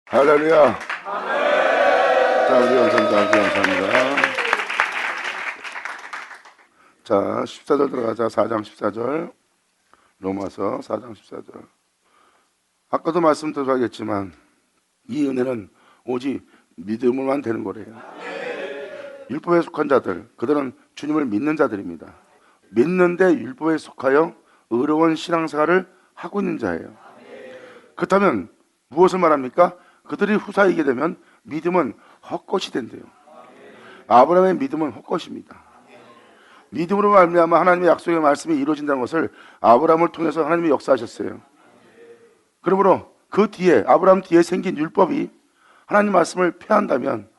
할렐루야. 자, 우리 감사합니다. 자, 14절 들어가자. 4장 14절. 로마서 4장 14절. 아까도 말씀드렸겠지만 이 은혜는 오직 믿음으로만 되는 거래요. 율법에 속한 자들, 그들은 주님을 믿는 자들입니다. 믿는데 율법에 속하여 의로운 신앙생활을 하고 있는 자예요. 그렇다면 무엇을 말합니까? 그들이 후사이게 되면 믿음은 헛것이 된대요. 아브라함의 믿음은 헛것입니다. 믿음으로 말미암아 하나님의 약속의 말씀이 이루어진다는 것을 아브라함을 통해서 하나님이 역사하셨어요. 그러므로 그 뒤에 아브라함 뒤에 생긴 율법이 하나님 말씀을 폐한다면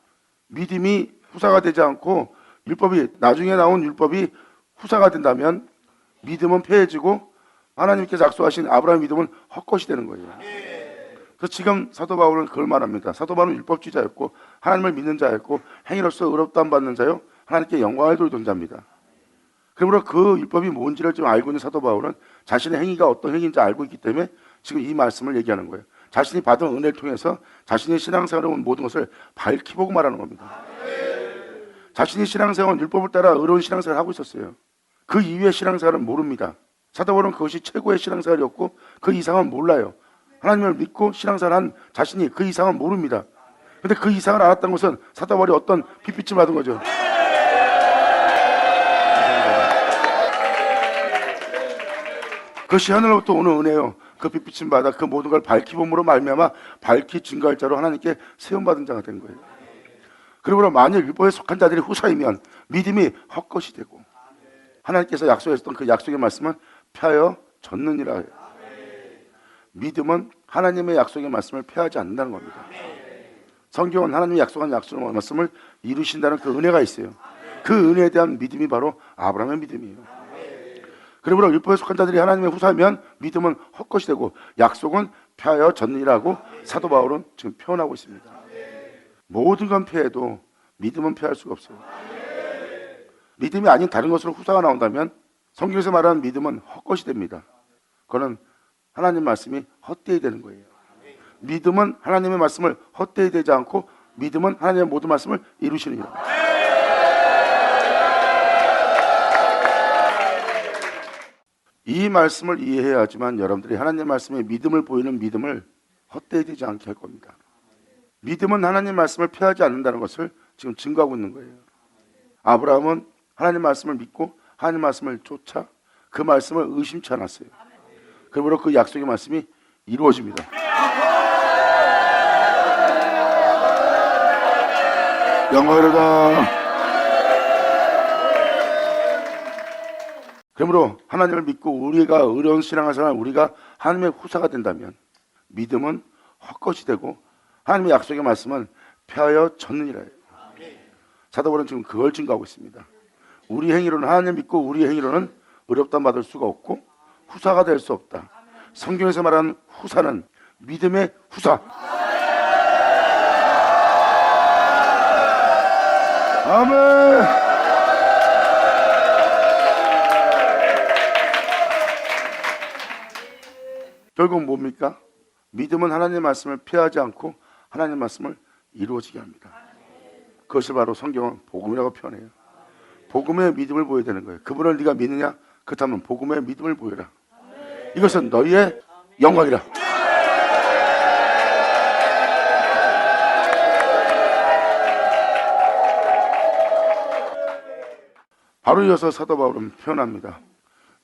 믿음이 후사가 되지 않고 율법이 나중에 나온 율법이 후사가 된다면 믿음은 폐해지고 하나님께서 약속하신 아브라함의 믿음은 헛것이 되는 거예요. 그래서 지금 사도 바울은 그걸 말합니다. 사도 바울은 율법주의자였고 하나님을 믿는 자였고 행위로서 의롭다함 받는 자요 하나님께 영광을 돌리던 자입니다. 그러므로 그 율법이 뭔지를 좀 알고 있는 사도 바울은 자신의 행위가 어떤 행위인지 알고 있기 때문에 지금 이 말씀을 얘기하는 거예요. 자신이 받은 은혜를 통해서 자신의 신앙생활을 온 모든 것을 밝히보고 말하는 겁니다. 자신이 신앙생활은 율법을 따라 의로운 신앙생활을 하고 있었어요. 그 이후의 신앙생활은 모릅니다. 사도 바울은 그것이 최고의 신앙생활이었고 그 이상은 몰라요. 하나님을 믿고 신앙생활한 자신이 그 이상은 모릅니다. 그런데 그 이상을 알았다는 것은 사도 바울이 어떤 핏빛을 받은 거죠. 그것이 하늘로부터 오는 은혜요. 그 빛비침 받아 그 모든 걸 밝히 봄으로 말미암아 밝히 증거할 자로 하나님께 세움받은 자가 된 거예요. 그러므로 만일 율법에 속한 자들이 후사이면 믿음이 헛것이 되고 하나님께서 약속하셨던 그 약속의 말씀은 폐하여 졌느니라 해요. 믿음은 하나님의 약속의 말씀을 폐하지 않는다는 겁니다. 성경은 하나님이 약속한 약속의 말씀을 이루신다는 그 은혜가 있어요. 그 은혜에 대한 믿음이 바로 아브라함의 믿음이에요. 그러므로 율법에 속한 자들이 하나님의 후사면 믿음은 헛것이 되고 약속은 폐하여 졌느니라고 사도 바울은 지금 표현하고 있습니다. 모든 건 폐해도 믿음은 폐할 수가 없어요. 믿음이 아닌 다른 것으로 후사가 나온다면 성경에서 말하는 믿음은 헛것이 됩니다. 그거는 하나님 말씀이 헛되이 되는 거예요. 믿음은 하나님의 말씀을 헛되이 되지 않고 믿음은 하나님의 모든 말씀을 이루시느니라. 이 말씀을 이해해야지만 여러분들이 하나님의 말씀에 믿음을 보이는 믿음을 헛되이 되지 않게 할 겁니다. 믿음은 하나님 말씀을 폐하지 않는다는 것을 지금 증거하고 있는 거예요. 아브라함은 하나님 말씀을 믿고 하나님 말씀을 쫓아 그 말씀을 의심치 않았어요. 그러므로 그 약속의 말씀이 이루어집니다. 영광이로다. 그러므로 하나님을 믿고 우리가 의로운 신앙생활 우리가 하나님의 후사가 된다면 믿음은 헛것이 되고 하나님의 약속의 말씀은 폐하여 졌느니라. 사도 바울은 지금 그걸 증거하고 있습니다. 우리 행위로는 하나님을 믿고 우리 행위로는 의롭다함 받을 수가 없고 후사가 될 수 없다. 성경에서 말하는 후사는 믿음의 후사. 아멘. 결국 뭡니까? 믿음은 하나님의 말씀을 피하지 않고 하나님의 말씀을 이루어지게 합니다. 그것을 바로 성경은 복음이라고 표현해요. 복음의 믿음을 보여야 되는 거예요. 그분을 네가 믿느냐? 그렇다면 복음의 믿음을 보여라. 이것은 너희의 영광이라. 바로 이어서 사도 바울은 표현합니다.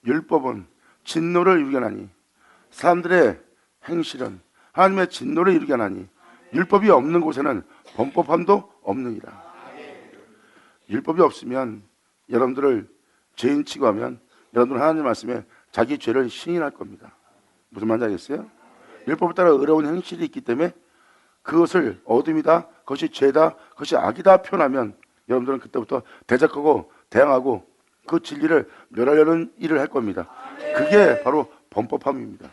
율법은 진노를 이루게 하나니 사람들의 행실은 하나님의 진노를 이루게 하나니 율법이 없는 곳에는 범법함도 없느니라. 율법이 없으면 여러분들을 죄인 취급하면 여러분들은 하나님 말씀에 자기 죄를 시인할 겁니다. 무슨 말인지 알겠어요? 율법을 따라 어려운 행실이 있기 때문에 그것을 어둠이다, 그것이 죄다, 그것이 악이다 표현하면 여러분들은 그때부터 대적하고 대항하고 그 진리를 멸하려는 일을 할 겁니다. 그게 바로 범법함입니다.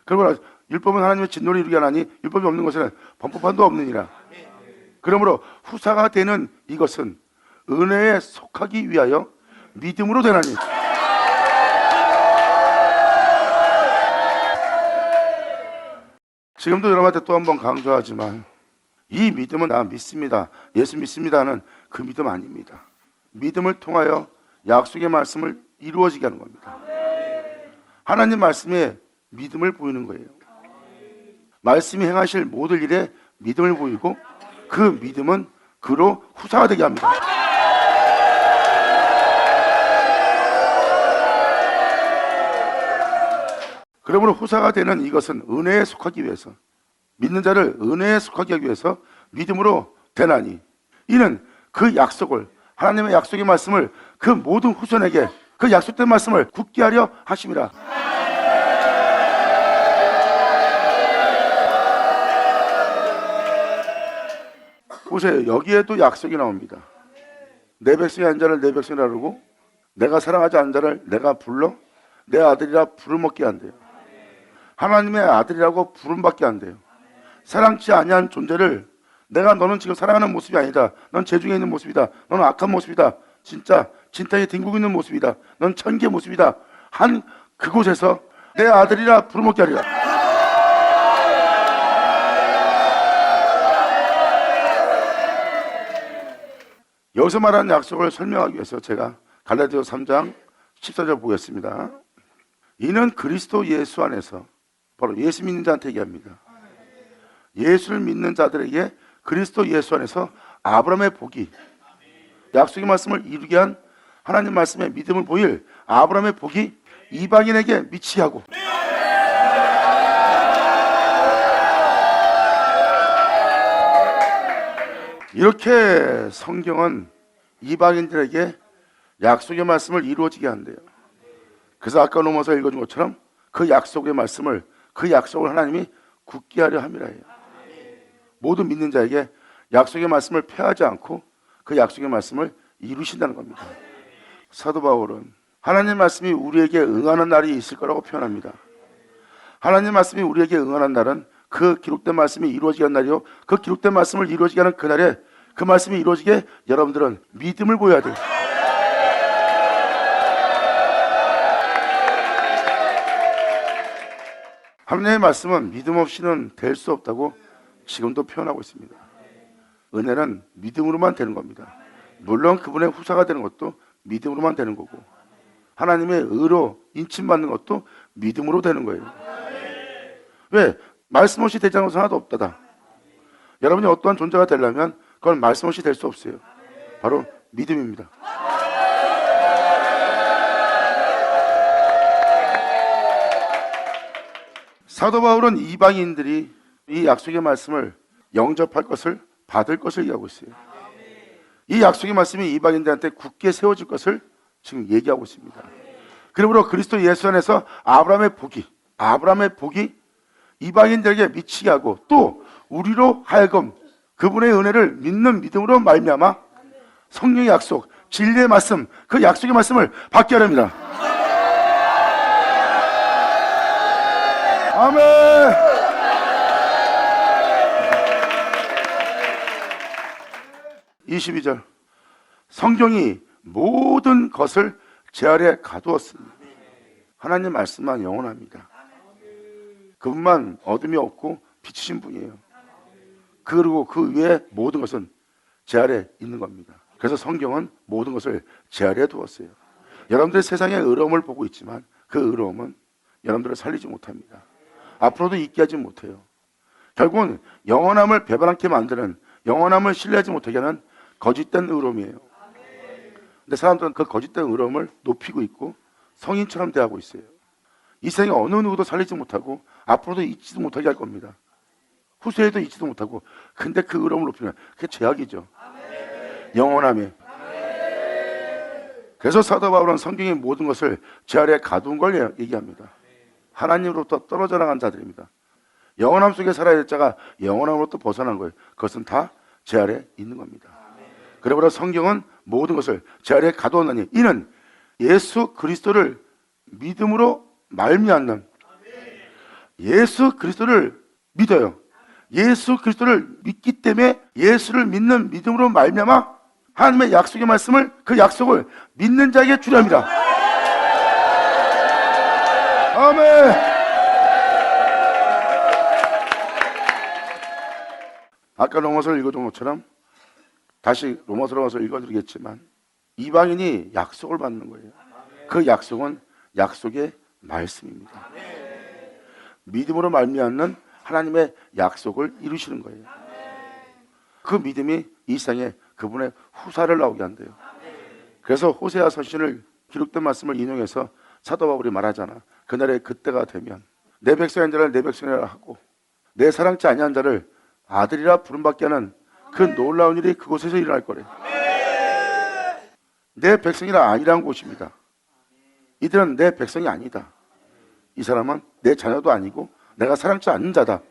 그러므로 율법은 하나님의 진노를 이루게 하나니 율법이 없는 것에는 범법함도 없느니라. 그러므로 후사가 되는 이것은 은혜에 속하기 위하여 믿음으로 되나니. 지금도 여러분한테 또 한 번 강조하지만 이 믿음은 나 믿습니다, 예수 믿습니다는 그 믿음 아닙니다. 믿음을 통하여 약속의 말씀을 이루어지게 하는 겁니다. 하나님 말씀에 믿음을 보이는 거예요. 말씀이 행하실 모든 일에 믿음을 보이고 그 믿음은 그로 후사가 되게 합니다. 그러므로 후사가 되는 이것은 은혜에 속하기 위해서, 믿는 자를 은혜에 속하게 하기 위해서 믿음으로 되나니 이는 그 약속을, 하나님의 약속의 말씀을 그 모든 후손에게 그 약속된 말씀을 굳게 하려 하심이라. 보세요. 여기에도 약속이 나옵니다. 내 백성이 한 자를 내 백성이라 그러고 내가 사랑하지 않은 자를 내가 불러 내 아들이라 부름먹게 한대요. 하나님의 아들이라고 부름받게 한대요. 사랑치 아니한 존재를 내가 너는 지금 사랑하는 모습이 아니다, 넌 죄중에 있는 모습이다, 너는 악한 모습이다, 진짜 진탕에 뒹굴고 있는 모습이다, 넌 천기의 모습이다 한 그곳에서 내 아들이라 부름먹게 하리라. 여기서 말하는 약속을 설명하기 위해서 제가 갈라디아서 3장 14절 보겠습니다. 이는 그리스도 예수 안에서, 바로 예수 믿는 자한테 얘기합니다. 예수를 믿는 자들에게 그리스도 예수 안에서 아브라함의 복이, 약속의 말씀을 이루게 한 하나님 말씀에 믿음을 보일 아브라함의 복이 이방인에게 미치게 하고, 이렇게 성경은 이방인들에게 약속의 말씀을 이루어지게 한대요. 그래서 아까 로마서 읽어준 것처럼 그 약속의 말씀을, 그 약속을 하나님이 굳게 하려 함이라 해요. 모든 믿는 자에게 약속의 말씀을 폐하지 않고 그 약속의 말씀을 이루신다는 겁니다. 사도 바울은 하나님 말씀이 우리에게 응하는 날이 있을 거라고 표현합니다. 하나님 말씀이 우리에게 응하는 날은 그 기록된 말씀이 이루어지게 하는 날이요, 그 기록된 말씀을 이루어지게 하는 그날에 그 말씀이 이루어지게 여러분들은 믿음을 보여야 돼요. 하나님의 말씀은 믿음 없이는 될 수 없다고 지금도 표현하고 있습니다. 은혜는 믿음으로만 되는 겁니다. 물론 그분의 후사가 되는 것도 믿음으로만 되는 거고, 하나님의 의로 인침받는 것도 믿음으로 되는 거예요. 왜? 말씀 없이 되지 않은 것은 하나도 없다다. 여러분이 어떠한 존재가 되려면 그건 말씀 없이 될 수 없어요. 바로 믿음입니다. 사도 바울은 이방인들이 이 약속의 말씀을 영접할 것을, 받을 것을 얘기하고 있어요. 이 약속의 말씀이 이방인들한테 굳게 세워질 것을 지금 얘기하고 있습니다. 그러므로 그리스도 예수 안에서 아브라함의 복이 이방인들에게 미치게 하고, 또 우리로 하여금 그분의 은혜를 믿는 믿음으로 말미암아 성령의 약속, 진리의 말씀, 그 약속의 말씀을 받게 하렵니다. 아멘. 22절, 성경이 모든 것을 제 아래 가두었습니다. 하나님 말씀만 영원합니다. 그분만 어둠이 없고 빛이신 분이에요. 그리고 그 위에 모든 것은 제 아래 있는 겁니다. 그래서 성경은 모든 것을 제 아래에 두었어요. 여러분들이 세상의 의로움을 보고 있지만 그 의로움은 여러분들을 살리지 못합니다. 앞으로도 있게 하지 못해요. 결국은 영원함을 배반하게 만드는, 영원함을 신뢰하지 못하게 하는 거짓된 의로움이에요. 근데 사람들은 그 거짓된 의로움을 높이고 있고 성인처럼 대하고 있어요. 이 세상에 어느 누구도 살리지 못하고 앞으로도 있지도 못하게 할 겁니다. 후세에도 있지도 못하고. 근데 그 의로움을 높이면 그게 죄악이죠. 영원함에. 그래서 사도 바울은 성경의 모든 것을 제 아래에 가둔 걸 얘기합니다. 하나님으로부터 떨어져 나간 자들입니다. 영원함 속에 살아야 될 자가 영원함으로부터 벗어난 거예요. 그것은 다 제 아래에 있는 겁니다. 그러므로 성경은 모든 것을 제 아래에 가두었나니 이는 예수 그리스도를 믿음으로 말미암는, 예수 그리스도를 믿어요. 예수 그리스도를 믿기 때문에 예수를 믿는 믿음으로 말미암아 하나님의 약속의 말씀을, 그 약속을 믿는 자에게 주려 합니다. 아멘. 아까 로마서를 읽어준 것처럼 다시 로마서로 와서 읽어드리겠지만 이방인이 약속을 받는 거예요. 그 약속은 약속의 말씀입니다. 믿음으로 말미암는 하나님의 약속을 이루시는 거예요. 그 믿음이 이 세상에 그분의 후사를 나오게 한대요. 그래서 호세아 서신을 기록된 말씀을 인용해서 사도 바울이 말하잖아. 그날에 그때가 되면 내 백성인 자를 내 백성이라 하고 내 사랑치 아니한 자를 아들이라 부름받게 하는 그 놀라운 일이 그곳에서 일어날 거래. 내 백성이라 아니라는 곳입니다. 이들은 내 백성이 아니다. 이 사람은 내 자녀도 아니고 내가 사랑치 않는 자다.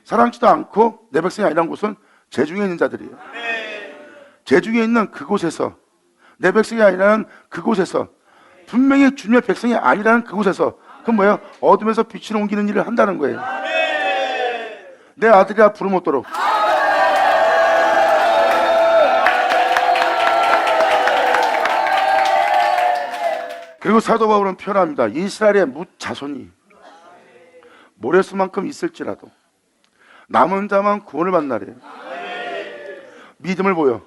사랑치도 않고 내 백성이 아니라는 곳은 제중에 있는 자들이에요. 제중에 있는 그곳에서, 내 백성이 아니라는 그곳에서, 분명히 주님의 백성이 아니라는 그곳에서, 그건 뭐예요? 어둠에서 빛을 옮기는 일을 한다는 거예요. 내 아들이라 부름 얻도록. 그리고 사도 바울은 표현합니다. 이스라엘의 뭇 자손이 모래수만큼 있을지라도 남은 자만 구원을 받나래요. 믿음을 보여.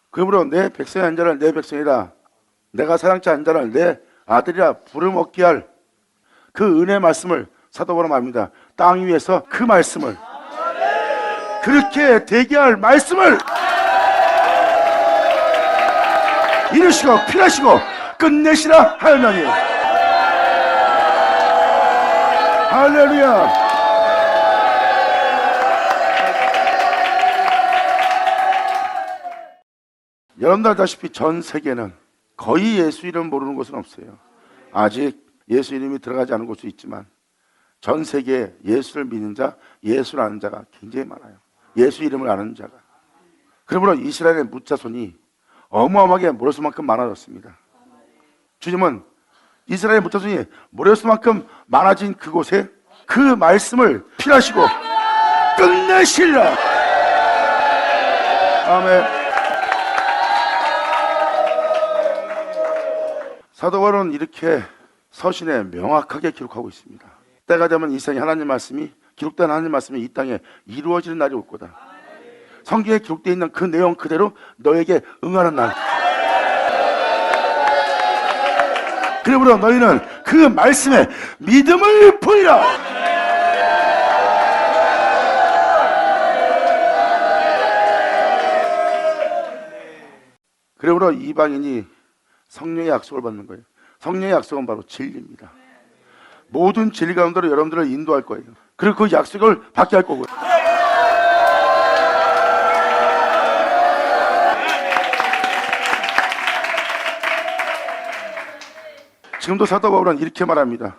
그러므로 내 백성이 아닌 자를 내 백성이라, 내가 사랑치 않은 자를 내 아들이라 부름 얻게 할 그 은혜의 말씀을 사도 바울은 말합니다. 땅 위에서 그 말씀을, 그렇게 되게 할 말씀을 이루시고 필하시고 끝내시라 하였나니. 할렐루야. 여러분들 알다시피 전 세계는 거의 예수 이름 모르는 곳은 없어요. 아직 예수 이름이 들어가지 않은 곳도 있지만 전 세계에 예수를 믿는 자, 예수를 아는 자가 굉장히 많아요. 예수 이름을 아는 자가. 그러므로 이스라엘의 뭇자손이 어마어마하게 모래수만큼 많아졌습니다. 주님은 이스라엘의 뭇자손이 모래수만큼 많아진 그곳에 그 말씀을 필하시고 끝내시리라. 아멘. 사도 바울은 이렇게 서신에 명확하게 기록하고 있습니다. 때가 되면 이 세상에 하나님 말씀이, 기록된 하나님 말씀이 이 땅에 이루어지는 날이 올 거다. 성경에 기록되어 있는 그 내용 그대로 너에게 응하는 날. 그러므로 너희는 그 말씀에 믿음을 보이라. 그러므로 이방인이 성령의 약속을 받는 거예요. 성령의 약속은 바로 진리입니다. 모든 진리 가운데로 여러분들을 인도할 거예요. 그리고 그 약속을 받게 할 거고요. 지금도 사도 바울은 이렇게 말합니다.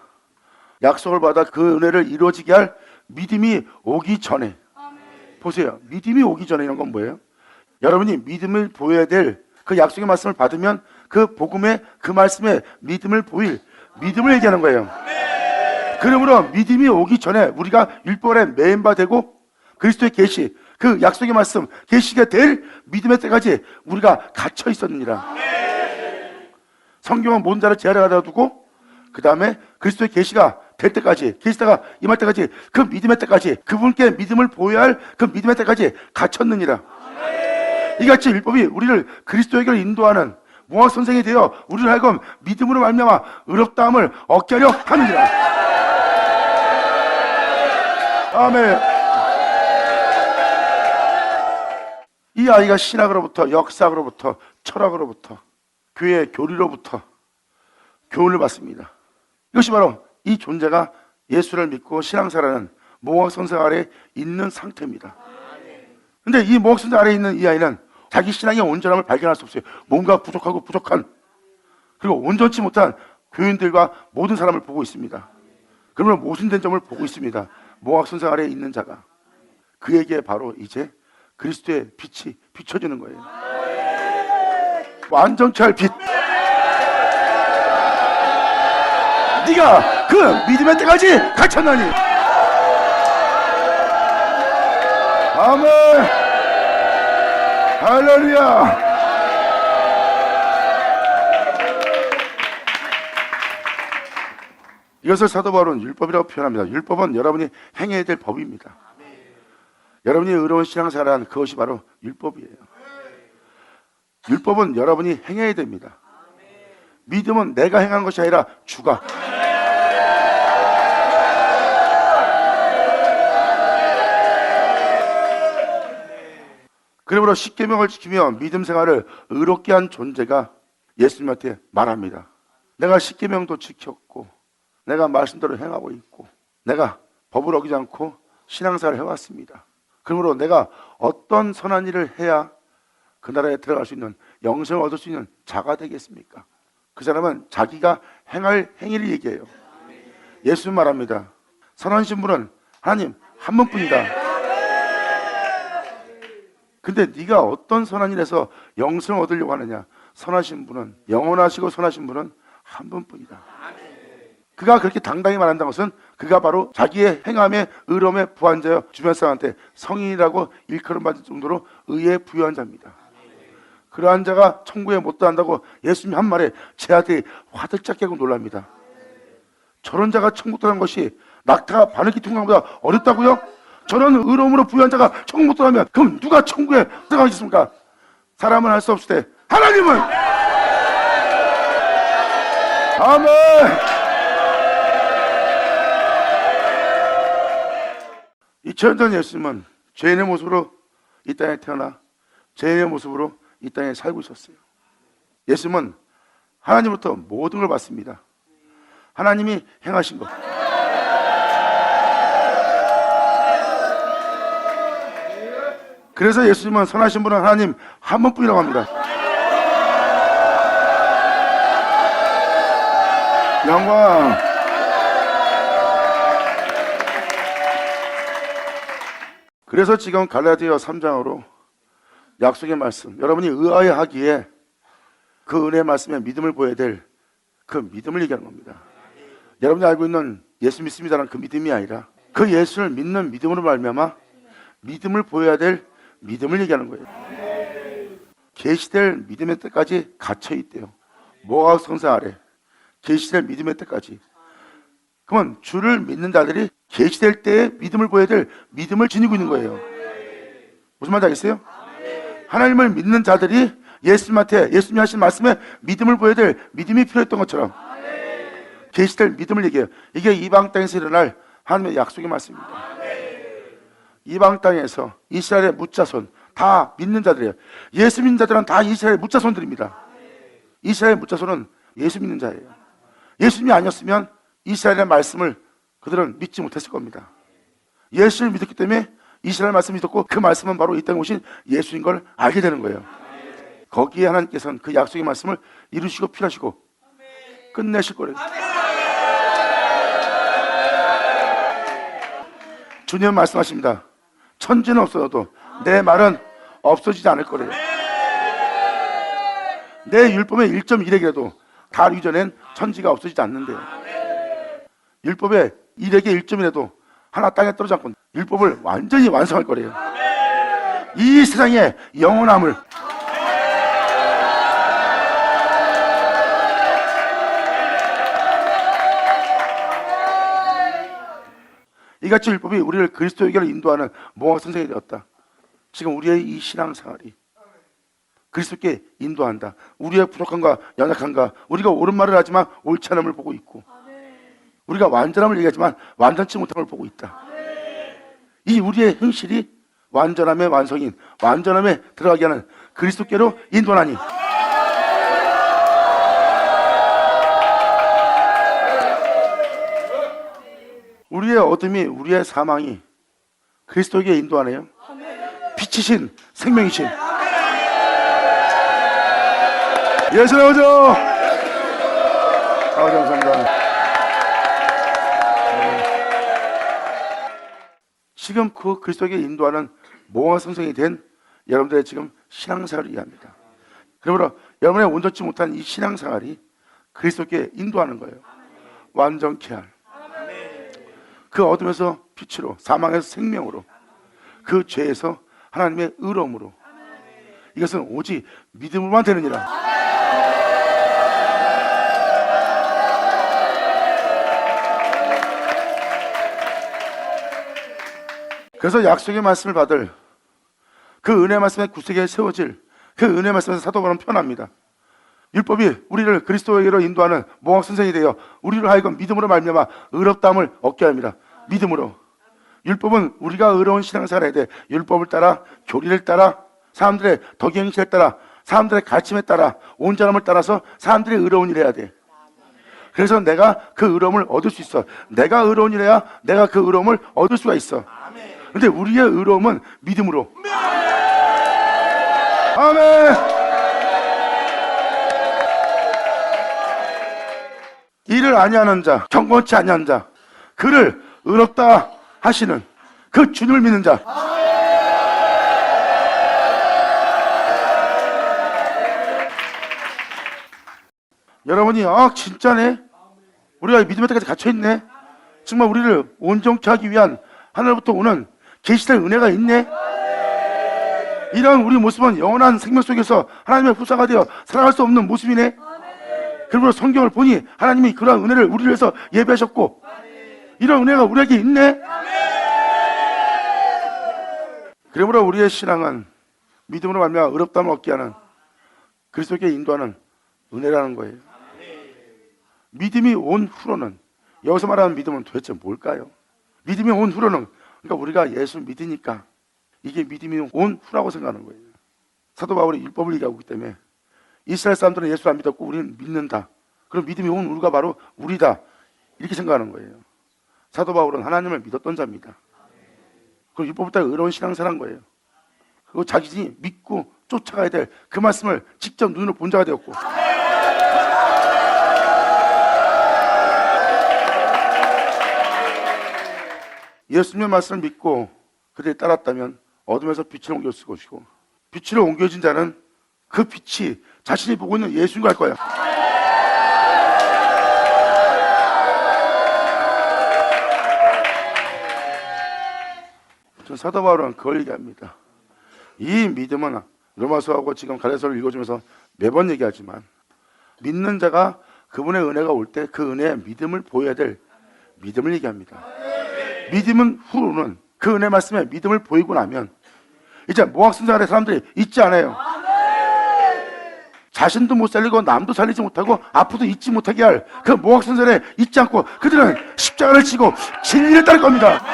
약속을 받아 그 은혜를 이루어지게 할 믿음이 오기 전에. 보세요. 믿음이 오기 전에 이런 건 뭐예요? 여러분이 믿음을 보여야 될 그 약속의 말씀을 받으면 그 복음의 그 말씀에 믿음을 보일, 믿음을 얘기하는 거예요. 그러므로 믿음이 오기 전에 우리가 율법에 매인 바 되고 그리스도의 계시, 그 약속의 말씀, 계시가 될 믿음의 때까지 우리가 갇혀 있었느니라. 성경은 모든 자를 제한에 가다 두고 그 다음에 그리스도의 계시가 될 때까지, 계시다가 임할 때까지, 그 믿음의 때까지, 그분께 믿음을 보여야 할 그 믿음의 때까지 갇혔느니라. 이같이 율법이 우리를 그리스도에게 인도하는 모학 선생이 되어 우리를 하여금 믿음으로 말미암아 의롭다함을 얻게 하려 하느니라. 아멘. 이 아이가 신학으로부터, 역사학으로부터, 철학으로부터, 교회의 교리로부터 교훈을 받습니다. 이것이 바로 이 존재가 예수를 믿고 신앙생활하는 모학 선생 아래 있는 상태입니다. 근데 이 모학 선생 아래 있는 이 아이는 자기 신앙의 온전함을 발견할 수 없어요. 뭔가 부족하고 부족한, 그리고 온전치 못한 교인들과 모든 사람을 보고 있습니다. 그러면 모순된 점을 보고 있습니다. 모학 선생 아래에 있는 자가. 그에게 바로 이제 그리스도의 빛이 비춰지는 거예요. 완전치 할 빛. 네가 그 믿음의 때까지 갇혔나니. 아멘. 할렐루야. 이것을 사도 바울은 율법이라고 표현합니다. 율법은 여러분이 행해야 될 법입니다. 여러분이 의로운 신앙생활을 그것이 바로 율법이에요. 율법은 여러분이 행해야 됩니다. 믿음은 내가 행한 것이 아니라 주가. 그러므로 십계명을 지키며 믿음 생활을 의롭게 한 존재가 예수님한테 말합니다. 내가 십계명도 지켰고 내가 말씀대로 행하고 있고 내가 법을 어기지 않고 신앙생활을 해왔습니다. 그러므로 내가 어떤 선한 일을 해야 그 나라에 들어갈 수 있는 영생을 얻을 수 있는 자가 되겠습니까? 그 사람은 자기가 행할 행위를 얘기해요. 예수님 말합니다. 선한 신분은 하나님 한 분뿐이다. 근데 네가 어떤 선한 일에서 영생을 얻으려고 하느냐? 선하신 분은, 영원하시고 선하신 분은 한 분뿐이다. 그가 그렇게 당당히 말한다는 것은 그가 바로 자기의 행함의 의로움에 부한 자여 주변 사람한테 성인이라고 일컬음 받을 정도로 의에 부유한 자입니다. 그러한 자가 천국에 못 들어간다고 예수님이 한 말에 제 아들이 화들짝 깨고 놀랍니다. 저런 자가 천국 들어간 것이 낙타가 바늘기 통과보다 어렵다고요? 저런 의로움으로 부유한 자가 천국 못 들어가면 그럼 누가 천국에 들어가겠습니까? 사람은 할 수 없을 때 하나님은 아멘. 이천전 예수님은 죄인의 모습으로 이 땅에 태어나 죄인의 모습으로 이 땅에 살고 있었어요. 예수님은 하나님으로부터 모든 걸 받습니다. 하나님이 행하신 것. 그래서 예수님은 선하신 분은 하나님 한 분뿐이라고 합니다. 영광. 그래서 지금 갈라디아 3장으로 약속의 말씀, 여러분이 의아해 하기에 그 은혜의 말씀에 믿음을 보여야 될 그 믿음을 얘기하는 겁니다. 여러분이 알고 있는 예수 믿습니다라는 그 믿음이 아니라 그 예수를 믿는 믿음으로 말미암아 믿음을 보여야 될 믿음을 얘기하는 거예요. 계시될 믿음의 때까지 갇혀 있대요. 모압 성사 아래 계시될 믿음의 때까지. 그러면 주를 믿는 자들이 계시될 때에 믿음을 보여야 될 믿음을 지니고 있는 거예요. 무슨 말인지 알겠어요? 하나님을 믿는 자들이 예수님한테 예수님이 하신 말씀에 믿음을 보여야 될 믿음이 필요했던 것처럼 계시될 믿음을 얘기해요. 이게 이방 땅에서 일어날 하나님의 약속의 말씀입니다. 이방 땅에서 이스라엘의 묻자손 다 믿는 자들이에요. 예수 믿는 자들은 다 이스라엘의 묻자손들입니다. 이스라엘의 묻자손은 예수 믿는 자예요. 예수님이 아니었으면 이스라엘의 말씀을 그들은 믿지 못했을 겁니다. 예수를 믿었기 때문에 이스라엘 말씀을 믿었고 그 말씀은 바로 이 땅에 오신 예수인 걸 알게 되는 거예요. 거기에 하나님께서는 그 약속의 말씀을 이루시고 필하시고 끝내실 거예요. 주님은 말씀하십니다. 천지는 없어도 내 말은 없어지지 않을 거래요. 내 율법의 1.1핵이라도 다 이전엔 천지가 없어지지 않는데요. 율법의 1핵의 1점이라도 하나 땅에 떨어지지 않고 율법을 완전히 완성할 거래요. 이 세상의 영원함을 이같이 율법이 우리를 그리스도에게로 인도하는 모학 선생이 되었다. 지금 우리의 이 신앙생활이 그리스도께 인도한다. 우리의 부족함과 연약함과 우리가 옳은 말을 하지만 옳지 않음을 보고 있고 우리가 완전함을 얘기하지만 완전치 못한 걸 보고 있다. 이 우리의 행실이 완전함의 완성인 완전함에 들어가게 하는 그리스도께로 인도하니 우리의 어둠이 우리의 사망이 그리스도에게 인도하네요. 빛이신 생명이신 예수 나오죠. 감사합니다. 지금 그 그리스도에게 인도하는 모아 선생이 된 여러분들의 지금 신앙생활을 이해합니다. 그러므로 여러분의 온전치 못한 이 신앙생활이 그리스도께 인도하는 거예요. 완전케 할 그 어둠에서 빛으로 사망에서 생명으로 그 죄에서 하나님의 의로움으로 이것은 오직 믿음으로만 되느니라. 그래서 약속의 말씀을 받을 그 은혜 말씀의 구세기에 세워질 그 은혜 말씀에서 사도 바울은 표현합니다. 율법이 우리를 그리스도에게로 인도하는 모학 선생이 되어 우리를 하여금 믿음으로 말미암아 의롭다함을 얻게 합니다. 믿음으로. 율법은 우리가 의로운 신앙생활을 해야 돼. 율법을 따라, 교리를 따라, 사람들의 덕행실에 따라, 사람들의 가르침에 따라, 온전함을 따라서 사람들이 의로운 일을 해야 돼. 그래서 내가 그 의로움을 얻을 수 있어. 내가 의로운 일을 해야 내가 그 의로움을 얻을 수가 있어. 근데 우리의 의로움은 믿음으로. 아멘. 이를 아니하는 자, 경건치 아니하는 자, 그를 의롭다 하시는 그 주님을 믿는 자. 여러분이 진짜네, 우리가 믿음의 때까지 갇혀있네, 정말 우리를 온전케 하기 위한 하늘로부터 오는 계시될 은혜가 있네, 이런 우리 모습은 영원한 생명 속에서 하나님의 후사가 되어 살아갈 수 없는 모습이네. 그리고 성경을 보니 하나님이 그러한 은혜를 우리를 위해서 예배하셨고 이런 은혜가 우리에게 있네. 그러므로 우리의 신앙은 믿음으로 말미암아 의롭다함을 얻게 하는 그리스도께 인도하는 은혜라는 거예요. 믿음이 온 후로는, 여기서 말하는 믿음은 도대체 뭘까요? 믿음이 온 후로는, 그러니까 우리가 예수를 믿으니까 이게 믿음이 온 후라고 생각하는 거예요. 사도 바울이 율법을 얘기하고 있기 때문에 이스라엘 사람들은 예수를 안 믿었고 우리는 믿는다. 그럼 믿음이 온 우리가 바로 우리다, 이렇게 생각하는 거예요. 사도 바울은 하나님을 믿었던 자입니다. 그리고 율법을 따라 의로운 신앙생활한 거예요. 그리고 자신이 믿고 쫓아가야 될 그 말씀을 직접 눈으로 본 자가 되었고, 예수님의 말씀을 믿고 그들이 따랐다면 어둠에서 빛을 옮겼을 것이고, 빛으로 옮겨진 자는 그 빛이 자신이 보고 있는 예수인 걸 알 거야. 전 사도 바울은 그걸 얘기합니다. 이 믿음은 로마서하고 지금 갈라디아서를 읽어주면서 매번 얘기하지만, 믿는 자가 그분의 은혜가 올 때 그 은혜의 믿음을 보여야 될 믿음을 얘기합니다. 믿음은 후로는 그 은혜 말씀에 믿음을 보이고 나면 이제 모학순장의 사람들이 있지 않아요. 자신도 못 살리고 남도 살리지 못하고 앞으로도 잊지 못하게 할 그 모학순장에 있지 않고 그들은 십자가를 지고 진리를 따를 겁니다.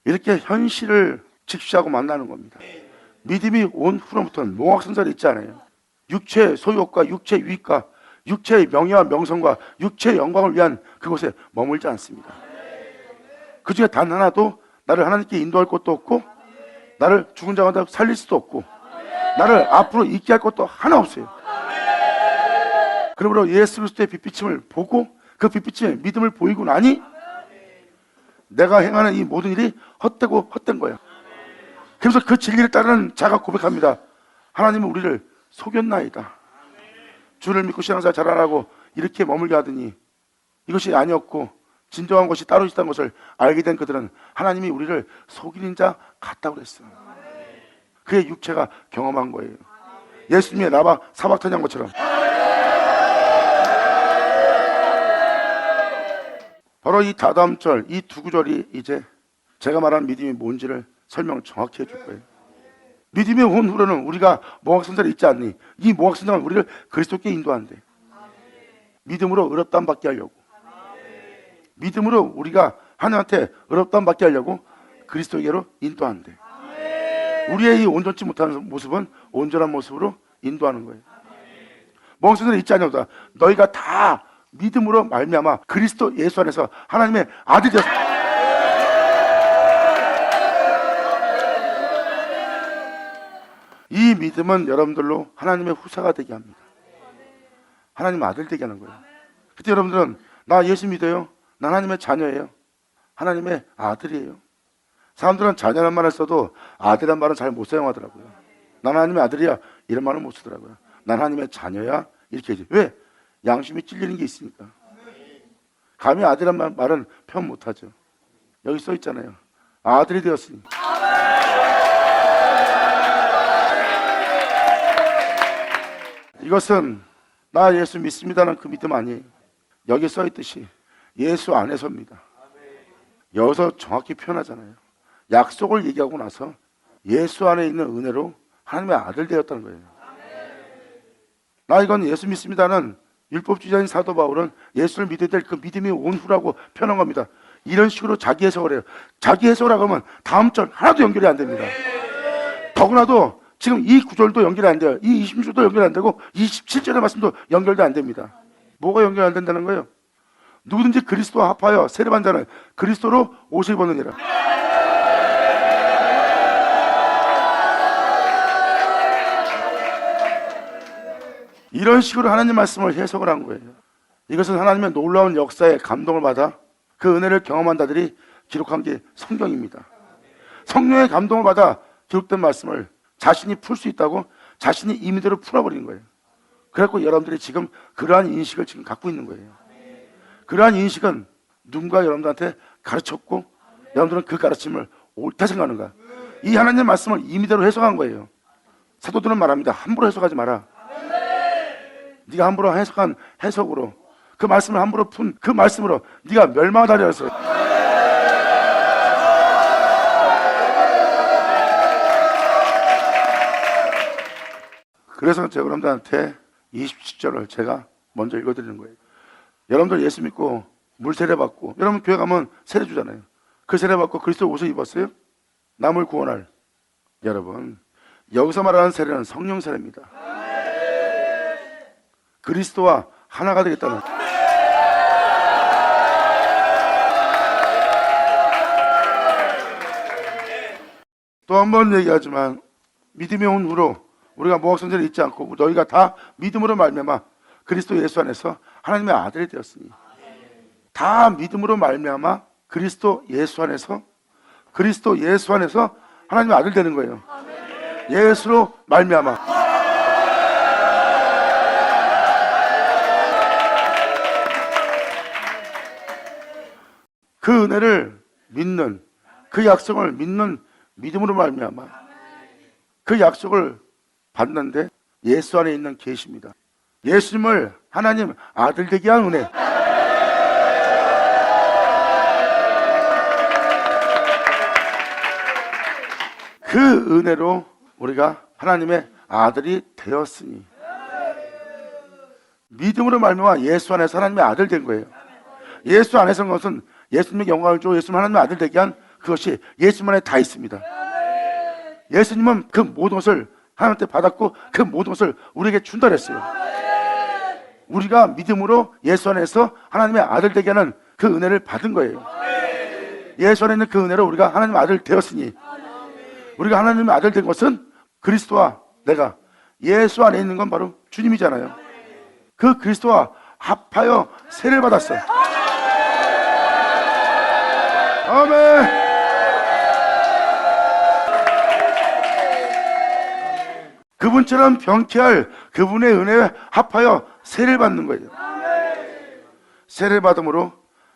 이렇게 현실을 직시하고 만나는 겁니다. 믿음이 온 후로부터는 모학순장이 있지 않아요. 육체의 소유욕과 육체의 유익과 육체의 명예와 명성과 육체의 영광을 위한 그곳에 머물지 않습니다. 그 중에 단 하나도 나를 하나님께 인도할 것도 없고, 나를 죽은 자 가운데 살릴 수도 없고, 나를 앞으로 있게 할 것도 하나 없어요. 그러므로 예수 그리스도의 빛비침을 보고 그 빛비침에 믿음을 보이고 나니 내가 행하는 이 모든 일이 헛되고 헛된 거야. 그래서 그 진리를 따르는 자가 고백합니다. 하나님은 우리를 속였나이다. 주를 믿고 신앙생활 잘하라고 이렇게 머물게 하더니 이것이 아니었고 진정한 것이 따로 있다는 것을 알게 된 그들은 하나님이 우리를 속이는 자 같다고 그랬어요. 그의 육체가 경험한 거예요. 예수님의 나바 사박탄한 것처럼. 바로 이 다다음 절, 이 두 구절이 이제 제가 말하는 믿음이 뭔지를 설명 정확히 해줄 거예요. 믿음이 온 후로는 우리가 모학선자를 잊지 않니? 이 모학선자는 우리를 그리스도께 인도한대. 믿음으로 의롭다함 받게 하려고, 믿음으로 우리가 하나님한테 의롭다함 받게 하려고 그리스도에게로 인도한대. 우리의 이 온전치 못하는 모습은 온전한 모습으로 인도하는 거예요. 모학선자를 잊지 않냐보다 너희가 다 믿음으로 말미암아 그리스도 예수 안에서 하나님의 아들이 되었습니다. 이 믿음은 여러분들로 하나님의 후사가 되게 합니다. 하나님 아들 되게 하는 거예요. 그때 여러분들은 나 예수 믿어요, 난 하나님의 자녀예요, 하나님의 아들이에요. 사람들은 자녀란 말을 써도 아들이란 말은 잘 못 사용하더라고요. 난 하나님의 아들이야 이런 말은 못 쓰더라고요. 난 하나님의 자녀야 이렇게 하지. 왜? 양심이 찔리는 게 있으니까. 감히 아들이란 말은 표현 못하죠. 여기 써 있잖아요. 아들이 되었으니. 이것은 나 예수 믿습니다는 그 믿음 아니에요. 여기 써 있듯이 예수 안에서입니다. 여기서 정확히 표현하잖아요. 약속을 얘기하고 나서 예수 안에 있는 은혜로 하나님의 아들 되었다는 거예요. 나 이건 예수 믿습니다는 율법주의자인 사도 바울은 예수를 믿어야 될 그 믿음이 온 후라고 표현한 겁니다. 이런 식으로 자기 해석을 해요. 자기 해석을 하면 다음 절 하나도 연결이 안 됩니다. 더구나도 지금 이 구절도 연결이 안 돼요. 이 26절도 연결이 안 되고 27절의 말씀도 연결도 안 됩니다. 뭐가 연결 안 된다는 거예요? 누구든지 그리스도와 합하여 세례받은 자는 그리스도로 옷을 입었느니라. 이런 식으로 하나님 말씀을 해석을 한 거예요. 이것은 하나님의 놀라운 역사에 감동을 받아 그 은혜를 경험한 자들이 기록한 게 성경입니다. 성령의 감동을 받아 기록된 말씀을 자신이 풀 수 있다고 자신이 임의대로 풀어버린 거예요. 그래서 여러분들이 지금 그러한 인식을 지금 갖고 있는 거예요. 그러한 인식은 누군가 여러분들한테 가르쳤고 여러분들은 그 가르침을 옳다 생각하는가? 이 하나님의 말씀을 임의대로 해석한 거예요. 사도들은 말합니다. 함부로 해석하지 마라. 네가 함부로 해석한 해석으로 그 말씀을 함부로 푼 그 말씀으로 네가 멸망하리라 했어요. 그래서 제가 여러분들한테 27절을 제가 먼저 읽어드리는 거예요. 여러분들 예수 믿고 물 세례 받고 여러분 교회 가면 세례 주잖아요. 그 세례 받고 그리스도 옷을 입었어요? 남을 구원할 여러분, 여기서 말하는 세례는 성령 세례입니다. 그리스도와 하나가 되겠다는. 또 한 번 얘기하지만 믿음이 온 후로 우리가 모학선제를 잊지 않고 너희가 다 믿음으로 말미암아 그리스도 예수 안에서 하나님의 아들이 되었으니, 다 믿음으로 말미암아 그리스도 예수 안에서 하나님의 아들 되는 거예요. 예수로 말미암아. 그 은혜를 믿는, 그 약속을 믿는 믿음으로 말미암아 그 약속을 받는데 예수 안에 있는 계시입니다. 예수님을 하나님 아들 되게 한 은혜. 그 은혜로 우리가 하나님의 아들이 되었으니, 믿음으로 말미암아 예수 안에서 하나님의 아들 된 거예요. 예수 안에서 는 것은 예수님의 영광을 주고 예수님 하나님의 아들 되게 한 그것이 예수님 안에 다 있습니다. 예수님은 그 모든 것을 하나님한테 받았고 그 모든 것을 우리에게 준다 그랬어요. 우리가 믿음으로 예수 안에서 하나님의 아들 되게 하는 그 은혜를 받은 거예요. 예수 안에 있는 그 은혜로 우리가 하나님의 아들 되었으니, 우리가 하나님의 아들 된 것은 그리스도와 내가, 예수 안에 있는 건 바로 주님이잖아요. 그 그리스도와 합하여 세례를 받았어. 아멘. 그분처럼 병케할 그분의 은혜에 합하여 세례를 받는 거예요. 세례를 받음으로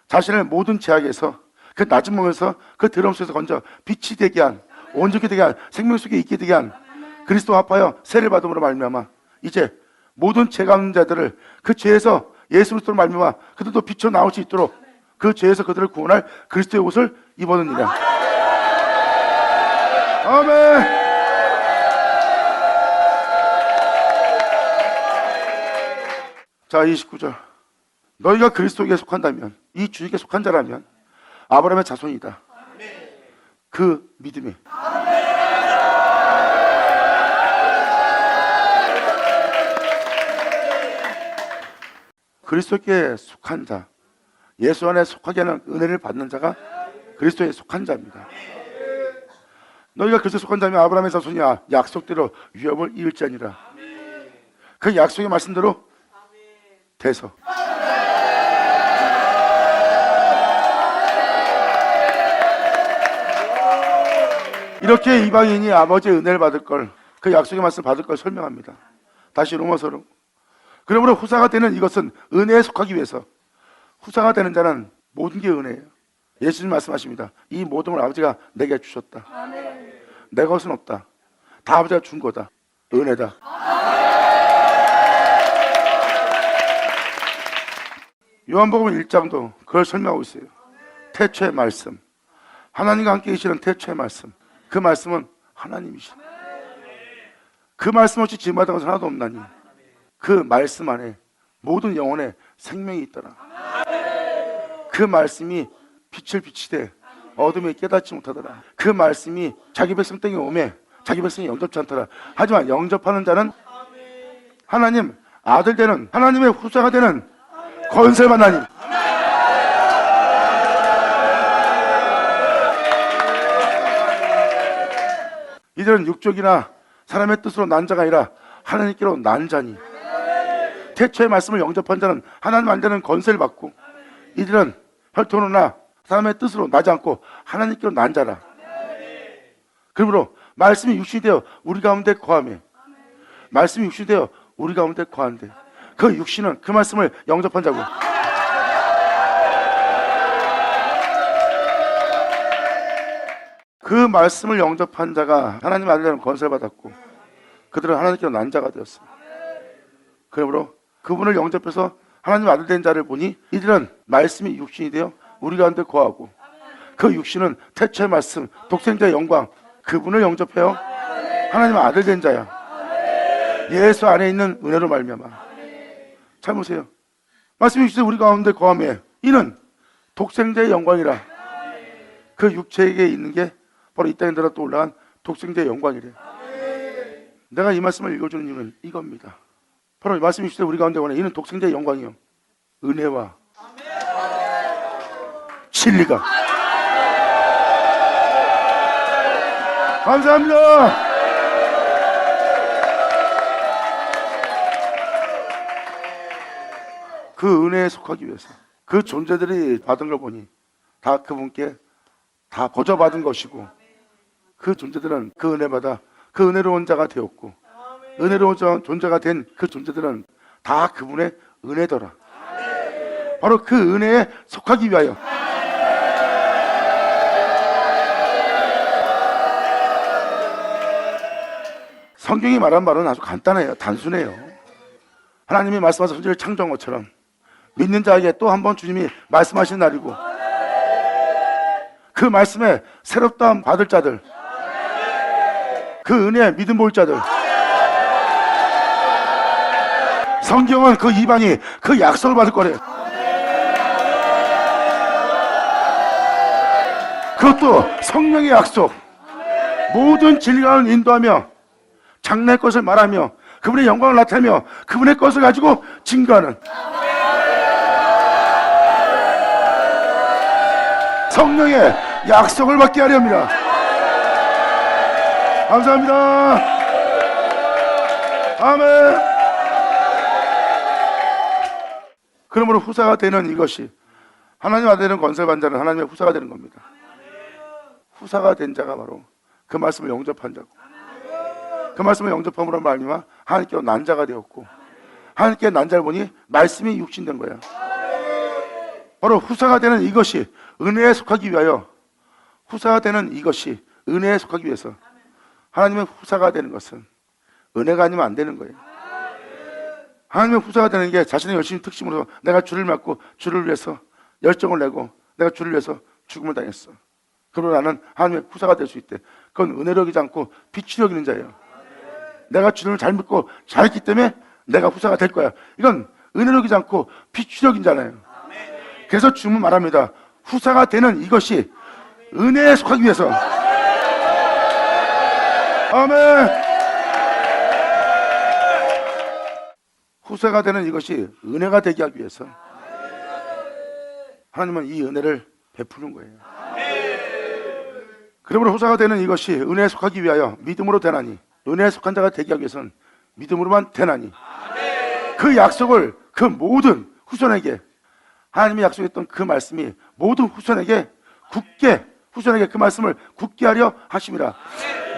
자신을 모든 죄악에서, 그 낮은 몸에서, 그 더러움 속에서 건져 빛이 되게 한, 온전히 되게 한, 생명 속에 있게 되게 한 그리스도와 합하여 세례를 받음으로 말미암아 이제 모든 죄 가운데 자들을 그 죄에서 예수 그리스도로 말미암아 그들도 비쳐 나올 수 있도록 그 죄에서 그들을 구원할 그리스도의 옷을 입었느니라. 아멘. 자, 29절. 너희가 그리스도에게 속한다면, 이 주에게 속한 자라면 아브라함의 자손이다. 그 믿음이. 그리스도께 속한 자, 예수 안에 속하게 하는 은혜를 받는 자가 그리스도에 속한 자입니다. 너희가 그리스도에 속한 자면 아브라함의 자손이야. 약속대로 유업을 이을지 아니라. 그 약속의 말씀대로 돼서. 이렇게 이방인이 아버지의 은혜를 받을 걸, 그 약속의 말씀을 받을 걸 설명합니다. 다시 로마서로. 그러므로 후사가 되는 이것은 은혜에 속하기 위해서, 후사가 되는 자는 모든 게 은혜예요. 예수님 말씀하십니다. 이 모든 걸 아버지가 내게 주셨다. 내 것은 없다. 다 아버지가 준 거다. 은혜다. 요한복음 1장도 그걸 설명하고 있어요. 태초의 말씀, 하나님과 함께 계시는 태초의 말씀, 그 말씀은 하나님이시다. 그 말씀 없이 지음받은 것은 하나도 없나니 그 말씀 안에 모든 영혼의 생명이 있더라. 그 말씀이 빛을 비치되 어둠에 깨닫지 못하더라. 그 말씀이 자기 백성 땡에 오매 자기 백성이 영접치 않더라. 하지만 영접하는 자는 하나님 아들 되는, 하나님의 후사가 되는 권세를 받나니. 이들은 육족이나 사람의 뜻으로 난 자가 아니라 하나님께로 난 자니. 태초의 말씀을 영접한 자는 하나님 안 되는 권세를 받고, 이들은 혈통으로나 사람의 뜻으로 나지 않고 하나님께로 난 자라. 그러므로 말씀이 육신이 되어 우리 가운데 거하며, 말씀이 육신이 되어 우리 가운데 거하는데 그 육신은 그 말씀을 영접한 자고, 그 말씀을 영접한 자가 하나님 아들이라는 권세를 받았고 그들은 하나님께로 난 자가 되었습니다. 그러므로 그분을 영접해서 하나님 아들 된 자를 보니 이들은 말씀이 육신이 되어 우리 가운데 거하고 그 육신은 태초의 말씀, 독생자의 영광, 그분을 영접해요 하나님 아들 된 자야. 예수 안에 있는 은혜로 말미암아. 잘 보세요. 말씀이 육신이 우리 가운데 거하며 이는 독생자의 영광이라. 그 육체에게 있는 게 바로 이 땅에 들어 또 올라간 독생자의 영광이래. 내가 이 말씀을 읽어주는 이유는 이겁니다. 바로 이 말씀이 육신이 우리 가운데 거하며 이는 독생자의 영광이요 은혜와 진리가. 감사합니다. 그 은혜에 속하기 위해서 그 존재들이 받은 걸 보니 다 그분께 다 거저받은 것이고, 그 존재들은 그 은혜 받아 그 은혜로운 자가 되었고, 은혜로운 존재가 된 그 존재들은 다 그분의 은혜더라. 바로 그 은혜에 속하기 위하여 성경이 말한 말은 아주 간단해요. 단순해요. 하나님이 말씀하신 천지를 창조한 것처럼 믿는 자에게 또 한 번 주님이 말씀하신 날이고, 그 말씀에 새롭다함 받을 자들, 그 은혜에 믿음 볼 자들, 성경은 그 이방이 그 약속을 받을 거래요. 그것도 성령의 약속. 모든 진리를 인도하며 장래의 것을 말하며 그분의 영광을 나타내며 그분의 것을 가지고 증거하는 성령의 약속을 받게 하려 합니다. 감사합니다. 아멘. 그러므로 후사가 되는 이것이, 하나님 아들 되는 권세를 받는 자는 하나님의 후사가 되는 겁니다. 후사가 된 자가 바로 그 말씀을 영접한 자고, 그 말씀을 영접함으로 말미암아 하나님께로 난 자가 되었고, 하나님께 난 자를 보니 말씀이 육신된 거야. 바로 후사가 되는 이것이 은혜에 속하기 위하여, 후사가 되는 이것이 은혜에 속하기 위해서, 하나님의 후사가 되는 것은 은혜가 아니면 안 되는 거예요. 하나님의 후사가 되는 게 자신의 열심히 특심으로 내가 주를 맡고 주를 위해서 열정을 내고 내가 주를 위해서 죽음을 당했어. 그러나 나는 하나님의 후사가 될 수 있대. 그건 은혜력이지 않고 비추력 있는 자예요. 내가 주를 잘 믿고 잘했기 때문에 내가 후사가 될 거야. 이건 은혜력이지 않고 비추력이잖아요. 그래서 주님은 말합니다. 후사가 되는 이것이 은혜에 속하기 위해서. 아멘. 후사가 되는 이것이 은혜가 되게 하기 위해서 하나님은 이 은혜를 베푸는 거예요. 그러므로 후사가 되는 이것이 은혜에 속하기 위하여 믿음으로 되나니, 은혜에 속한 자가 되게 하기 위해서는 믿음으로만 되나니, 그 약속을 그 모든 후손에게, 하나님이 약속했던 그 말씀이 모든 후손에게 굳게, 후손에게 그 말씀을 굳게 하려 하심이라.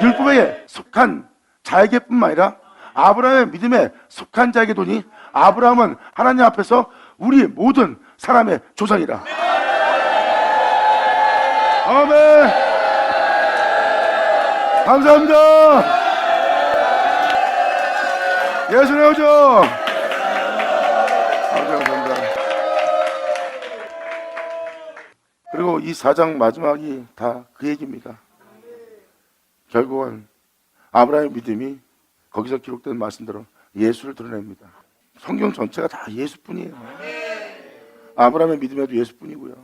율법에 속한 자에게뿐만 아니라 아브라함의 믿음에 속한 자에게 도니, 아브라함은 하나님 앞에서 우리 모든 사람의 조상이라. 아멘. 감사합니다. 예수 내오죠. 감사합니다. 그리고 이 4장 마지막이 다 그 얘기입니다. 결국은 아브라함의 믿음이 거기서 기록된 말씀대로 예수를 드러냅니다. 성경 전체가 다 예수뿐이에요. 아브라함의 믿음에도 예수뿐이고요.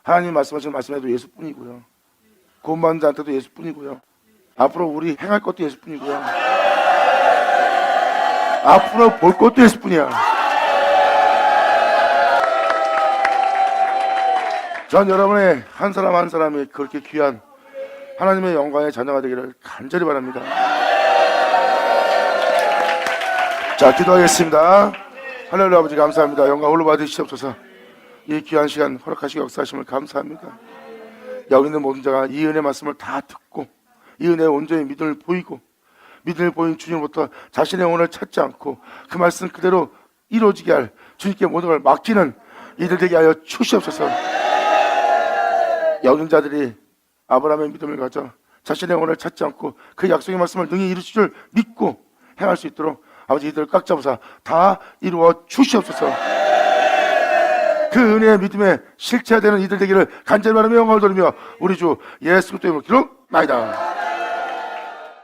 하나님 말씀하신 말씀에도 예수뿐이고요. 구원받는 자한테도 예수뿐이고요. 앞으로 우리 행할 것도 예수뿐이고요. 앞으로 볼 것도 예수뿐이야. 전 여러분의 한 사람 한 사람이 그렇게 귀한 하나님의 영광의 자녀가 되기를 간절히 바랍니다. 자, 기도하겠습니다. 하나님 아버지 감사합니다. 영광 홀로 받으시옵소서. 이 귀한 시간 허락하시고 역사하심을 감사합니다. 여기 있는 모든 자가 이 은혜 말씀을 다 듣고 이 은혜의 온전히 믿음을 보이고 믿음을 보인 주님으로부터 자신의 영혼을 찾지 않고 그 말씀 그대로 이루어지게 할 주님께 모든 걸 맡기는 이들 되게 하여 주시옵소서. 여긴 자들이 아브라함의 믿음을 가져 자신의 영혼을 찾지 않고 그 약속의 말씀을 능히 이루실 줄 믿고 행할 수 있도록 아버지 이들을 꽉 잡으사 다 이루어 주시옵소서. 그 은혜의 믿음에 실체화되는 이들 되기를 간절히 바라며 영광을 돌리며 우리 주 예수 그리스도의 이름으로 기도나이다.